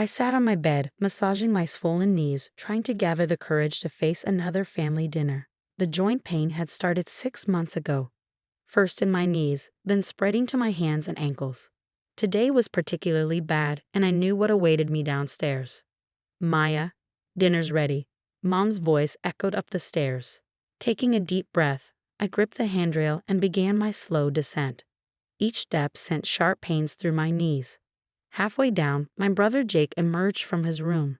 I sat on my bed, massaging my swollen knees, trying to gather the courage to face another family dinner. The joint pain had started 6 months ago, first in my knees, then spreading to my hands and ankles. Today was particularly bad, and I knew what awaited me downstairs. Maya, dinner's ready. Mom's voice echoed up the stairs. Taking a deep breath, I gripped the handrail and began my slow descent. Each step sent sharp pains through my knees. Halfway down, my brother Jake emerged from his room.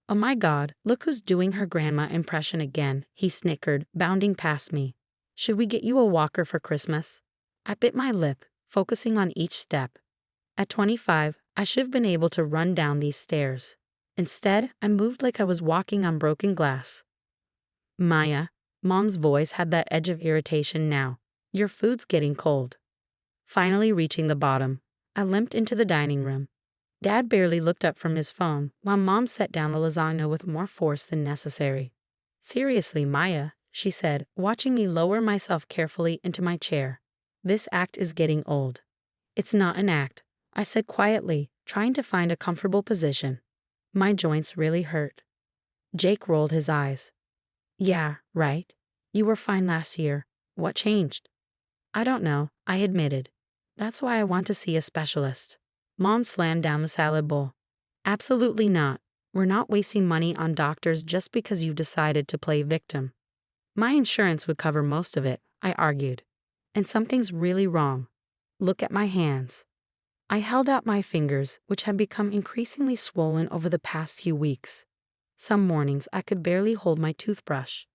"Oh my God, look who's doing her grandma impression again," he snickered, bounding past me. "Should we get you a walker for Christmas?" I bit my lip, focusing on each step. At 25, I should have been able to run down these stairs. Instead, I moved like I was walking on broken glass. "Maya," Mom's voice had that edge of irritation now. "Your food's getting cold." Finally reaching the bottom, I limped into the dining room. Dad barely looked up from his phone, while Mom set down the lasagna with more force than necessary. "Seriously, Maya," she said, watching me lower myself carefully into my chair. "This act is getting old." "It's not an act," I said quietly, trying to find a comfortable position. "My joints really hurt." Jake rolled his eyes. "Yeah, right. You were fine last year. What changed?" "I don't know," I admitted. "That's why I want to see a specialist." Mom slammed down the salad bowl. "Absolutely not. We're not wasting money on doctors just because you've decided to play victim." "My insurance would cover most of it," I argued. "And something's really wrong. Look at my hands." I held out my fingers, which had become increasingly swollen over the past few weeks. Some mornings I could barely hold my toothbrush.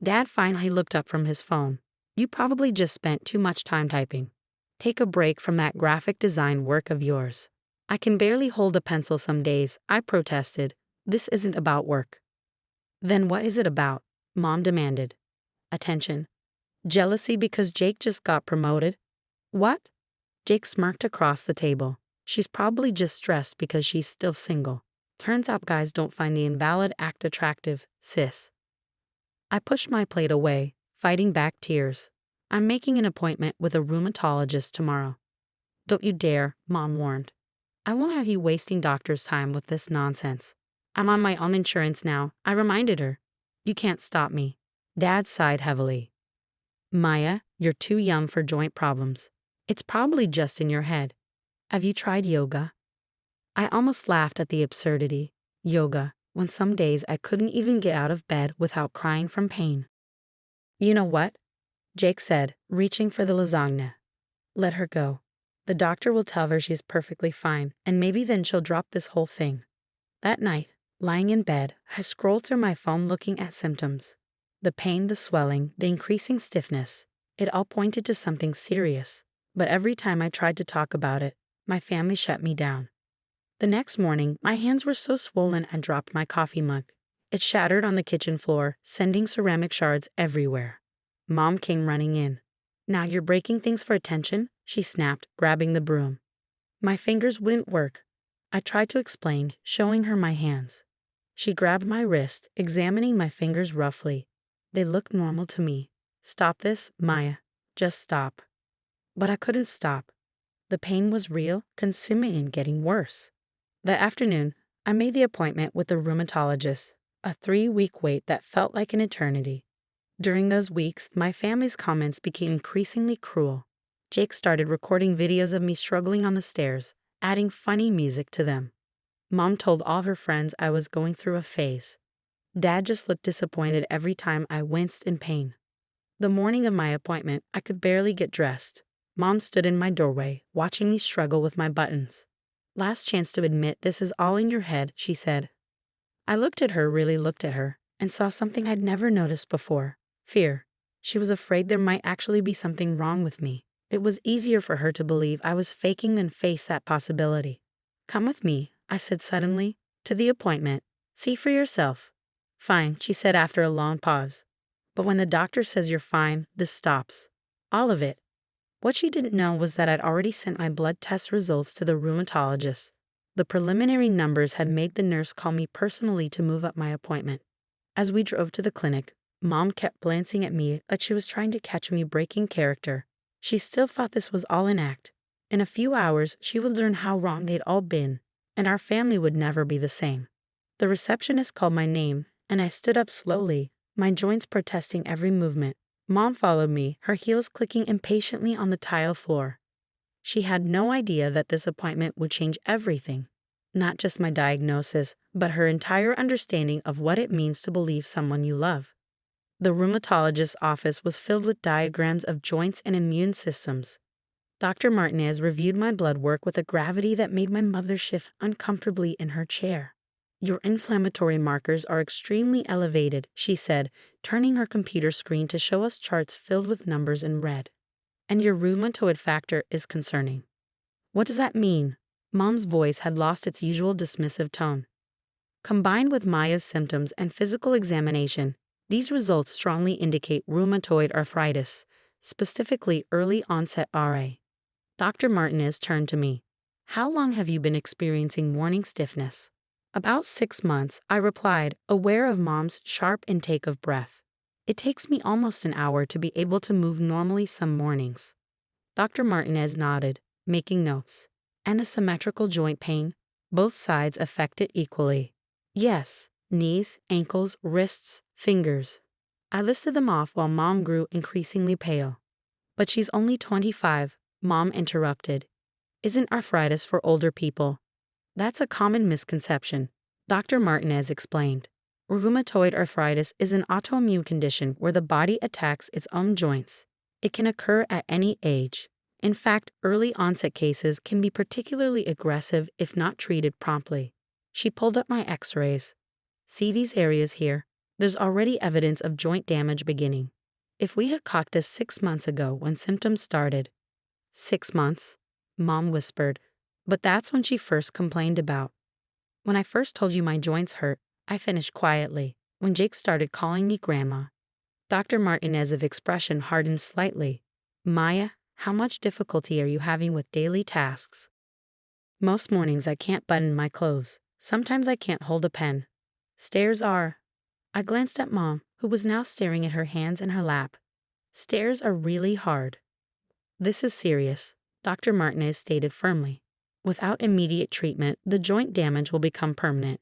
Dad finally looked up from his phone. "You probably just spent too much time typing. Take a break from that graphic design work of yours." "I can barely hold a pencil some days," I protested. "This isn't about work." "Then what is it about?" Mom demanded. "Attention. Jealousy because Jake just got promoted." "What?" Jake smirked across the table. "She's probably just stressed because she's still single. Turns out guys don't find the invalid act attractive, sis." I pushed my plate away, fighting back tears. "I'm making an appointment with a rheumatologist tomorrow." "Don't you dare," Mom warned. "I won't have you wasting doctor's time with this nonsense." "I'm on my own insurance now," I reminded her. "You can't stop me." Dad sighed heavily. "Maya, you're too young for joint problems. It's probably just in your head. Have you tried yoga?" I almost laughed at the absurdity. Yoga, when some days I couldn't even get out of bed without crying from pain. "You know what?" Jake said, reaching for the lasagna. "Let her go. The doctor will tell her she's perfectly fine, and maybe then she'll drop this whole thing." That night, lying in bed, I scrolled through my phone looking at symptoms. The pain, the swelling, the increasing stiffness. It all pointed to something serious. But every time I tried to talk about it, my family shut me down. The next morning, my hands were so swollen I dropped my coffee mug. It shattered on the kitchen floor, sending ceramic shards everywhere. Mom came running in. "Now you're breaking things for attention?" she snapped, grabbing the broom. My fingers wouldn't work. I tried to explain, showing her my hands. She grabbed my wrist, examining my fingers roughly. "They look normal to me. Stop this, Maya. Just stop." But I couldn't stop. The pain was real, consuming and getting worse. That afternoon, I made the appointment with the rheumatologist, a 3-week wait that felt like an eternity. During those weeks, my family's comments became increasingly cruel. Jake started recording videos of me struggling on the stairs, adding funny music to them. Mom told all her friends I was going through a phase. Dad just looked disappointed every time I winced in pain. The morning of my appointment, I could barely get dressed. Mom stood in my doorway, watching me struggle with my buttons. "Last chance to admit this is all in your head," she said. I looked at her, really looked at her, and saw something I'd never noticed before. Fear. She was afraid there might actually be something wrong with me. It was easier for her to believe I was faking than face that possibility. "Come with me," I said suddenly, "to the appointment. See for yourself." "Fine," she said after a long pause. "But when the doctor says you're fine, this stops. All of it." What she didn't know was that I'd already sent my blood test results to the rheumatologist. The preliminary numbers had made the nurse call me personally to move up my appointment. As we drove to the clinic, Mom kept glancing at me like she was trying to catch me breaking character. She still thought this was all an act. In a few hours, she would learn how wrong they'd all been. and our family would never be the same. The receptionist called my name, and I stood up slowly, my joints protesting every movement. Mom followed me, her heels clicking impatiently on the tile floor. She had no idea that this appointment would change everything. Not just my diagnosis, but her entire understanding of what it means to believe someone you love. The rheumatologist's office was filled with diagrams of joints and immune systems. Dr. Martinez reviewed my blood work with a gravity that made my mother shift uncomfortably in her chair. Your inflammatory markers are extremely elevated, she said, turning her computer screen to show us charts filled with numbers in red. And your rheumatoid factor is concerning. What does that mean? Mom's voice had lost its usual dismissive tone. Combined with Maya's symptoms and physical examination, these results strongly indicate rheumatoid arthritis, specifically early onset RA. Dr. Martinez turned to me. How long have you been experiencing morning stiffness? About 6 months, I replied, aware of Mom's sharp intake of breath. It takes me almost an hour to be able to move normally some mornings. Dr. Martinez nodded, making notes. And a symmetrical joint pain? Both sides affected equally. Yes, knees, ankles, wrists, fingers. I listed them off while Mom grew increasingly pale. But she's only 25, Mom interrupted. Isn't arthritis for older people? That's a common misconception, Dr. Martinez explained. Rheumatoid arthritis is an autoimmune condition where the body attacks its own joints. It can occur at any age. In fact, early onset cases can be particularly aggressive if not treated promptly. She pulled up my x-rays. See these areas here? There's already evidence of joint damage beginning. If we had caught this 6 months ago when symptoms started. 6 months? Mom whispered. But that's when she first complained about. When I first told you my joints hurt, I finished quietly, when Jake started calling me Grandma. Dr. Martinez's expression hardened slightly. Maya, how much difficulty are you having with daily tasks? Most mornings I can't button my clothes. Sometimes I can't hold a pen. Stairs are. I glanced at Mom, who was now staring at her hands in her lap. Stairs are really hard. This is serious, Dr. Martinez stated firmly. Without immediate treatment, the joint damage will become permanent.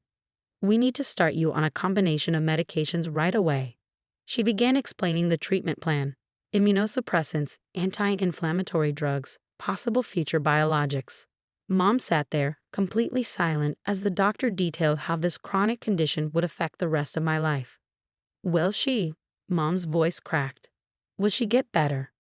We need to start you on a combination of medications right away. She began explaining the treatment plan: immunosuppressants, anti-inflammatory drugs, possible future biologics. Mom sat there, completely silent, as the doctor detailed how this chronic condition would affect the rest of my life. Will she? Mom's voice cracked. Will she get better?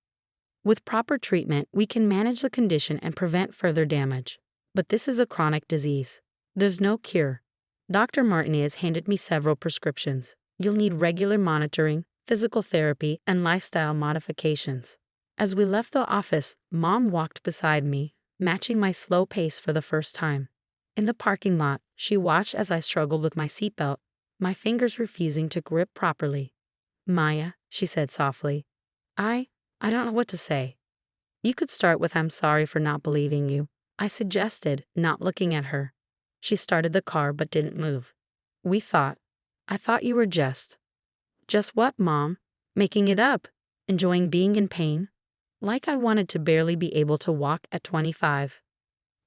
With proper treatment, we can manage the condition and prevent further damage. But this is a chronic disease. There's no cure. Dr. Martinez handed me several prescriptions. You'll need regular monitoring, physical therapy, and lifestyle modifications. As we left the office, Mom walked beside me, matching my slow pace for the first time. In the parking lot, she watched as I struggled with my seatbelt, my fingers refusing to grip properly. Maya, she said softly, I don't know what to say. You could start with I'm sorry for not believing you, I suggested, not looking at her. She started the car but didn't move. I thought you were just what, Mom? Making it up? Enjoying being in pain? Like I wanted to barely be able to walk at 25.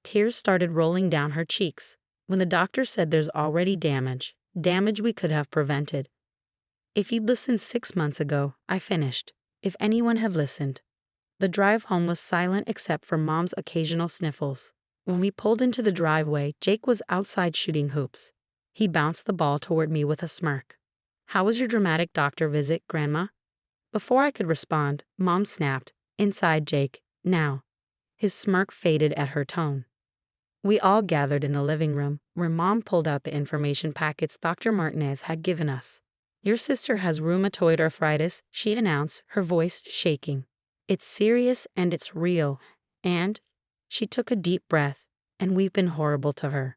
Tears started rolling down her cheeks when the doctor said there's already damage we could have prevented. If you'd listened 6 months ago, I finished. If anyone had listened. The drive home was silent except for Mom's occasional sniffles. When we pulled into the driveway, Jake was outside shooting hoops. He bounced the ball toward me with a smirk. How was your dramatic doctor visit, Grandma? Before I could respond, Mom snapped, inside Jake, now. His smirk faded at her tone. We all gathered in the living room, where Mom pulled out the information packets Dr. Martinez had given us. Your sister has rheumatoid arthritis, she announced, her voice shaking. It's serious and it's real, and she took a deep breath, and we've been horrible to her.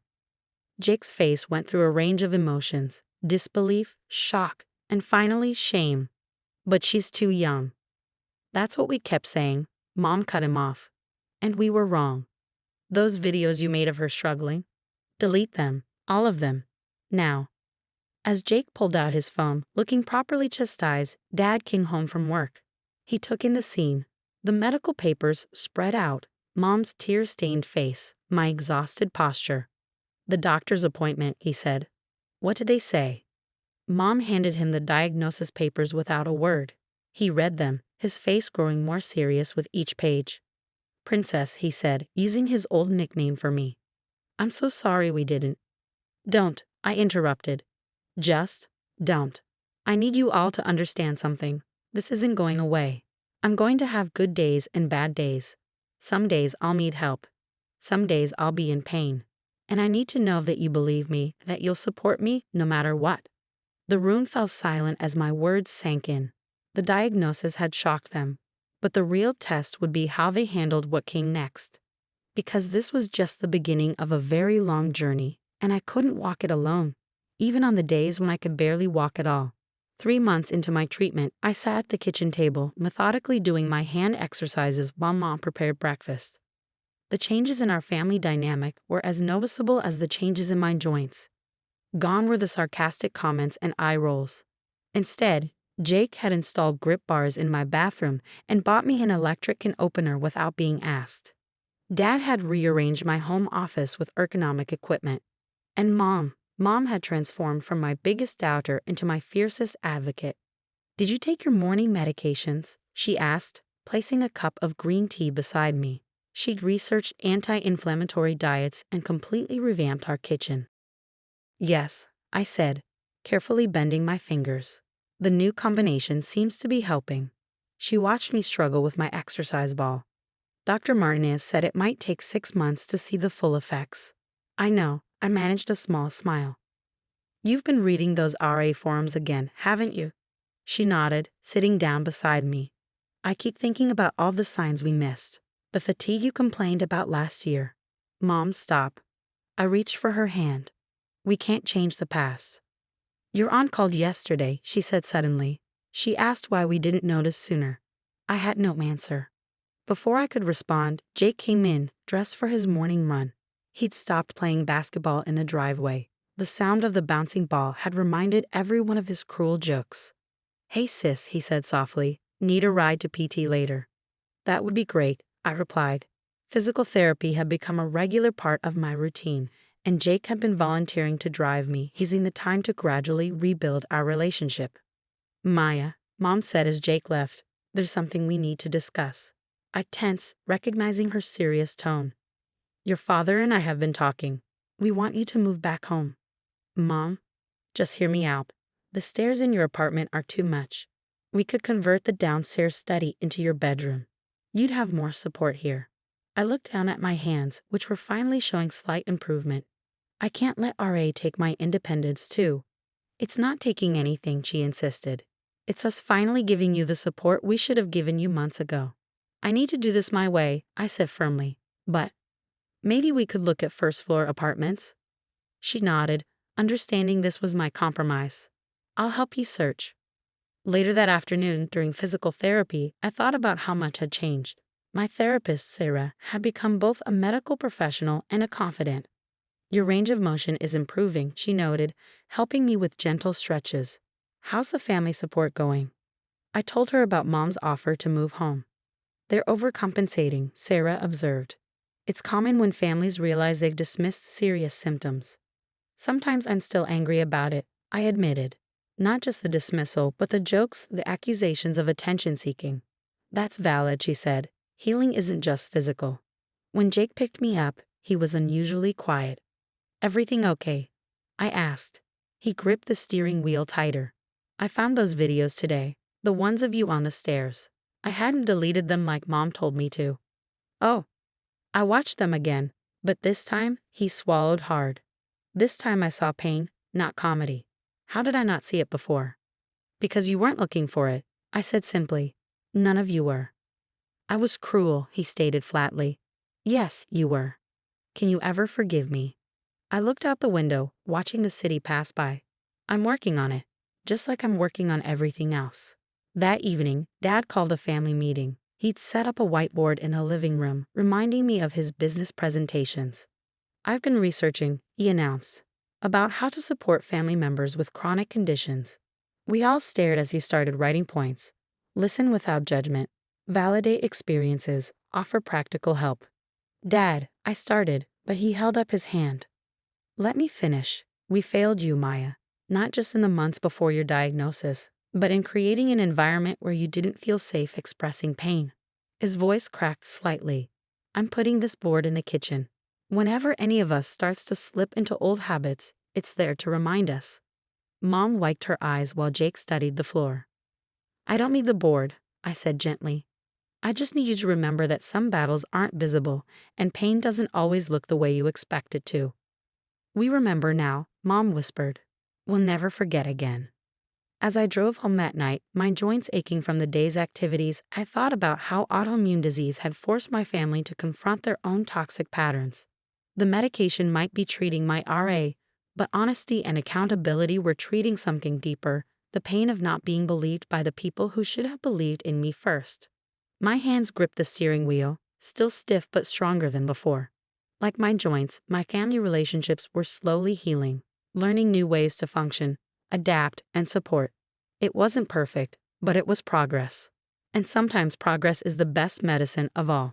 Jake's face went through a range of emotions: disbelief, shock, and finally shame. But she's too young. That's what we kept saying. Mom cut him off. And we were wrong. Those videos you made of her struggling? Delete them, all of them. Now. As Jake pulled out his phone, looking properly chastised, Dad came home from work. He took in the scene. The medical papers spread out, Mom's tear-stained face, my exhausted posture. The doctor's appointment, he said. What did they say? Mom handed him the diagnosis papers without a word. He read them, his face growing more serious with each page. Princess, he said, using his old nickname for me. I'm so sorry we didn't. Don't, I interrupted. Just, don't. I need you all to understand something. This isn't going away. I'm going to have good days and bad days. Some days I'll need help. Some days I'll be in pain. And I need to know that you believe me, that you'll support me no matter what. The room fell silent as my words sank in. The diagnosis had shocked them, but the real test would be how they handled what came next. Because this was just the beginning of a very long journey, and I couldn't walk it alone, even on the days when I could barely walk at all. 3 months into my treatment, I sat at the kitchen table, methodically doing my hand exercises while Mom prepared breakfast. The changes in our family dynamic were as noticeable as the changes in my joints. Gone were the sarcastic comments and eye rolls. Instead, Jake had installed grip bars in my bathroom and bought me an electric can opener without being asked. Dad had rearranged my home office with ergonomic equipment. And Mom had transformed from my biggest doubter into my fiercest advocate. Did you take your morning medications? She asked, placing a cup of green tea beside me. She'd researched anti-inflammatory diets and completely revamped our kitchen. Yes, I said, carefully bending my fingers. The new combination seems to be helping. She watched me struggle with my exercise ball. Dr. Martinez said it might take 6 months to see the full effects. I know, I managed a small smile. You've been reading those RA forums again, haven't you? She nodded, sitting down beside me. I keep thinking about all the signs we missed. The fatigue you complained about last year. Mom, stop. I reached for her hand. We can't change the past. Your aunt called yesterday, she said suddenly. She asked why we didn't notice sooner. I had no answer. Before I could respond, Jake came in, dressed for his morning run. He'd stopped playing basketball in the driveway. The sound of the bouncing ball had reminded everyone of his cruel jokes. Hey sis, he said softly, need a ride to PT later? That would be great, I replied. Physical therapy had become a regular part of my routine, and Jake had been volunteering to drive me, using the time to gradually rebuild our relationship. Maya, Mom said as Jake left, there's something we need to discuss. I tensed, recognizing her serious tone. Your father and I have been talking. We want you to move back home. Mom, just hear me out. The stairs in your apartment are too much. We could convert the downstairs study into your bedroom. You'd have more support here. I looked down at my hands, which were finally showing slight improvement. I can't let RA take my independence too. It's not taking anything, she insisted. It's us finally giving you the support we should have given you months ago. I need to do this my way, I said firmly. But maybe we could look at first-floor apartments? She nodded, understanding this was my compromise. I'll help you search. Later that afternoon, during physical therapy, I thought about how much had changed. My therapist, Sarah, had become both a medical professional and a confidant. Your range of motion is improving, she noted, helping me with gentle stretches. How's the family support going? I told her about Mom's offer to move home. They're overcompensating, Sarah observed. It's common when families realize they've dismissed serious symptoms. Sometimes I'm still angry about it, I admitted. Not just the dismissal, but the jokes, the accusations of attention-seeking. That's valid, she said. Healing isn't just physical. When Jake picked me up, he was unusually quiet. Everything okay? I asked. He gripped the steering wheel tighter. I found those videos today, the ones of you on the stairs. I hadn't deleted them like Mom told me to. Oh. I watched them again, but this time, he swallowed hard. This time I saw pain, not comedy. How did I not see it before? Because you weren't looking for it, I said simply. None of you were. I was cruel, he stated flatly. Yes, you were. Can you ever forgive me? I looked out the window, watching the city pass by. I'm working on it, just like I'm working on everything else. That evening, Dad called a family meeting. He'd set up a whiteboard in a living room, reminding me of his business presentations. I've been researching, he announced, about how to support family members with chronic conditions. We all stared as he started writing points. Listen without judgment. Validate experiences. Offer practical help. Dad, I started, but he held up his hand. Let me finish. We failed you, Maya. Not just in the months before your diagnosis, but in creating an environment where you didn't feel safe expressing pain. His voice cracked slightly. I'm putting this board in the kitchen. Whenever any of us starts to slip into old habits, it's there to remind us. Mom wiped her eyes while Jake studied the floor. I don't need the board, I said gently. I just need you to remember that some battles aren't visible, and pain doesn't always look the way you expect it to. We remember now, Mom whispered. We'll never forget again. As I drove home that night, my joints aching from the day's activities, I thought about how autoimmune disease had forced my family to confront their own toxic patterns. The medication might be treating my RA, but honesty and accountability were treating something deeper, the pain of not being believed by the people who should have believed in me first. My hands gripped the steering wheel, still stiff but stronger than before. Like my joints, my family relationships were slowly healing, learning new ways to function, adapt, and support. It wasn't perfect, but it was progress. And sometimes progress is the best medicine of all.